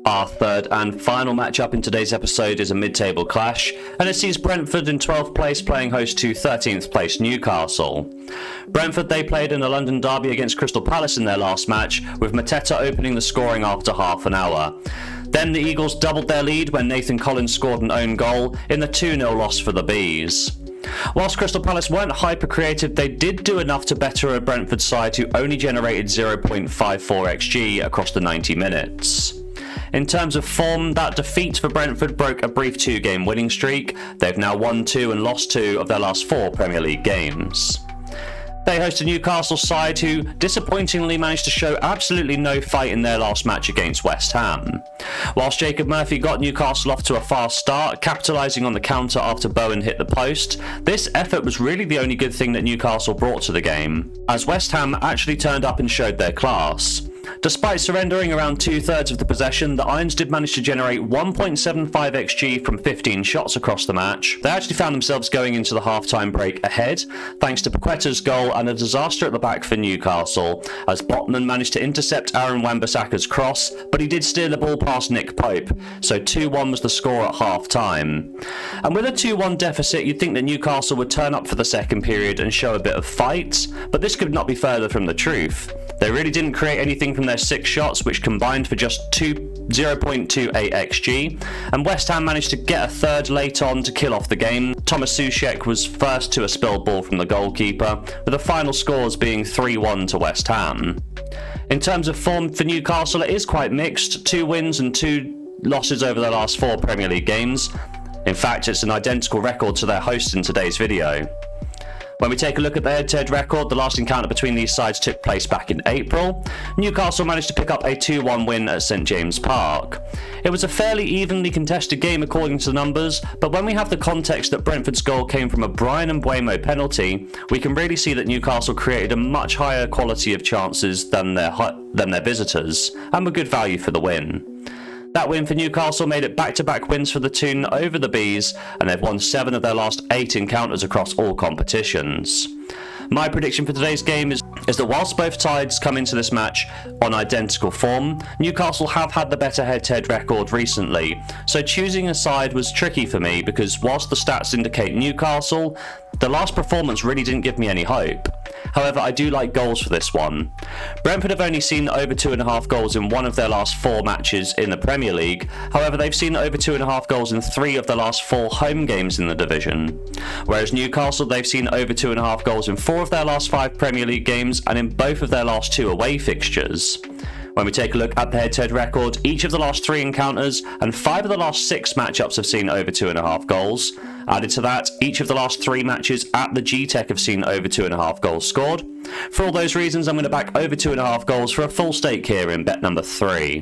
Our third and final matchup in today's episode is a mid-table clash, and it sees Brentford in 12th place playing host to 13th place Newcastle. Brentford, they played in a London derby against Crystal Palace in their last match, with Mateta opening the scoring after half an hour. Then the Eagles doubled their lead when Nathan Collins scored an own goal in the 2-0 loss for the Bees. Whilst Crystal Palace weren't hyper-creative, they did do enough to better a Brentford side who only generated 0.54 XG across the 90 minutes. In terms of form, that defeat for Brentford broke a brief 2-game winning streak. They've now won 2 and lost 2 of their last 4 Premier League games. They host a Newcastle side who disappointingly managed to show absolutely no fight in their last match against West Ham. Whilst Jacob Murphy got Newcastle off to a fast start, capitalising on the counter after Bowen hit the post, this effort was really the only good thing that Newcastle brought to the game, as West Ham actually turned up and showed their class. Despite surrendering around 2/3 of the possession, the Irons did manage to generate 1.75 XG from 15 shots across the match. They actually found themselves going into the half-time break ahead, thanks to Paqueta's goal and a disaster at the back for Newcastle, as Botman managed to intercept Aaron Wan-Bissaka's cross, but he did steer the ball past Nick Pope, so 2-1 was the score at half-time. And with a 2-1 deficit, you'd think that Newcastle would turn up for the second period and show a bit of fight, but this could not be further from the truth. They really didn't create anything from their 6 shots, which combined for just 0.28 XG, and West Ham managed to get a third late on to kill off the game. Thomas Soucek was first to a spilled ball from the goalkeeper, with the final scores being 3-1 to West Ham. In terms of form for Newcastle, it is quite mixed, 2 wins and 2 losses over their last 4 Premier League games. In fact, it's an identical record to their host in today's video. When we take a look at the head-to-head record, the last encounter between these sides took place back in April. Newcastle managed to pick up a 2-1 win at St James Park. It was a fairly evenly contested game according to the numbers, but when we have the context that Brentford's goal came from a Bryan Mbeumo penalty, we can really see that Newcastle created a much higher quality of chances than their visitors, and were good value for the win. That win for Newcastle made it back-to-back wins for the Toon over the Bees, and they've won 7 of their last 8 encounters across all competitions. My prediction for today's game is that whilst both sides come into this match on identical form, Newcastle have had the better head-to-head record recently, so choosing a side was tricky for me because whilst the stats indicate Newcastle, the last performance really didn't give me any hope. However, I do like goals for this one. Brentford have only seen over 2.5 goals in 1 of their last 4 matches in the Premier League. However, they've seen over 2.5 goals in 3 of the last 4 home games in the division. Whereas Newcastle, they've seen over 2.5 goals in 4 of their last 5 Premier League games and in both of their last 2 away fixtures. When we take a look at the head-to-head record, each of the last 3 encounters and 5 of the last 6 matchups have seen over 2.5 goals. Added to that, each of the last 3 matches at the G-Tech have seen over 2.5 goals scored. For all those reasons, I'm going to back over 2.5 goals for a full stake here in bet number 3.